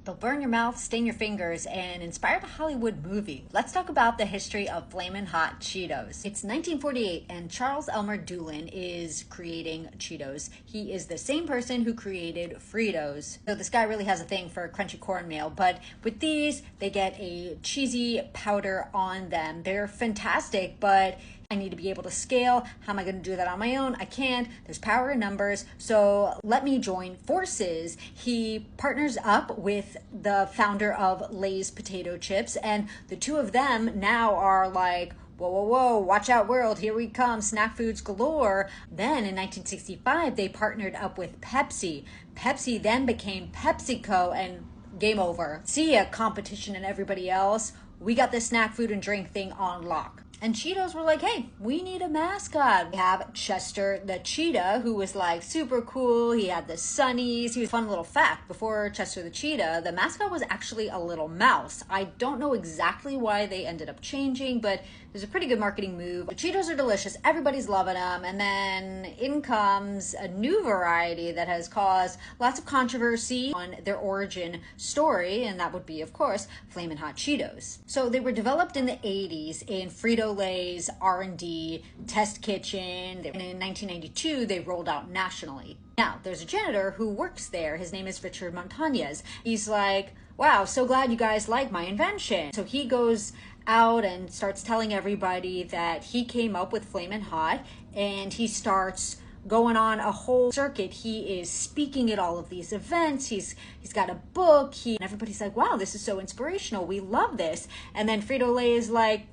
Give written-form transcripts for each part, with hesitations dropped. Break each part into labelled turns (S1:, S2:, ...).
S1: They'll burn your mouth, stain your fingers, and inspire a Hollywood movie. Let's talk about the history of Flamin' Hot Cheetos. It's 1948, and Charles Elmer Doolin is creating Cheetos. He is the same person who created Fritos. So this guy really has a thing for crunchy cornmeal, but with these, they get a cheesy powder on them. They're fantastic, but I need to be able to scale. How am I going to do that on my own? I can't. There's power in numbers. So let me join forces. He partners up with the founder of Lay's potato chips, and the two of them now are like, whoa, whoa, whoa, watch out world, here we come, snack foods galore. Then in 1965, they partnered up with Pepsi. Pepsi then became PepsiCo, and game over. See ya, competition and everybody else. We got the snack food and drink thing on lock. And Cheetos were like, hey, we need a mascot. We have Chester the cheetah, who was like super cool. He had the sunnies. He was a fun little fact. Before Chester the cheetah, the mascot was actually a little mouse. I don't know exactly why they ended up changing, but it was a pretty good marketing move. The Cheetos are delicious. Everybody's loving them. And then in comes a new variety that has caused lots of controversy on their origin story. And that would be, of course, Flamin' Hot Cheetos. So they were developed in the 80s in Frito-Lay's R&D test kitchen. And in 1992, they rolled out nationally. Now, there's a janitor who works there. His name is Richard Montañez. He's like, wow, so glad you guys like my invention. So he goes out and starts telling everybody that he came up with Flamin' Hot, and he starts going on a whole circuit. He is speaking at all of these events. He's got a book. And everybody's like, wow, this is so inspirational. We love this. And then Frito-Lay is like,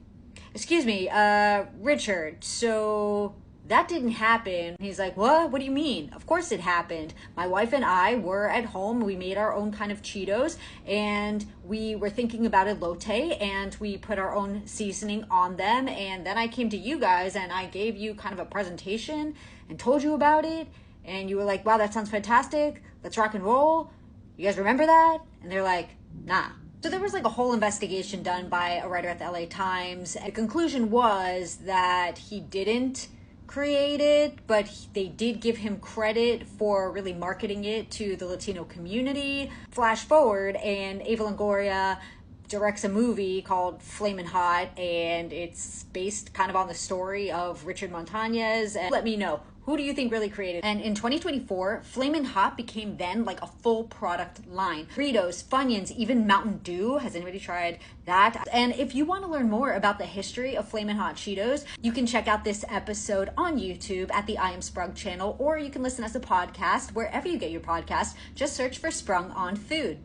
S1: excuse me, Richard, so that didn't happen. He's like, what? What do you mean? Of course it happened. My wife and I were at home. We made our own kind of Cheetos, and we were thinking about elote, and we put our own seasoning on them. And then I came to you guys, and I gave you kind of a presentation and told you about it. And you were like, wow, that sounds fantastic. Let's rock and roll. You guys remember that? And they're like, nah. So there was like a whole investigation done by a writer at the LA Times. And the conclusion was that he didn't create it, but they did give him credit for really marketing it to the Latino community. Flash forward, and Eva Longoria directs a movie called Flamin' Hot, and it's based kind of on the story of Richard Montañez. And let me know, who do you think really created it? And in 2024, Flamin' Hot became then like a full product line. Fritos, Funyuns, even Mountain Dew. Has anybody tried that? And if you want to learn more about the history of Flamin' Hot Cheetos, you can check out this episode on YouTube at the I Am Sprung channel, or you can listen as a podcast wherever you get your podcast. Just search for Sprung on Food.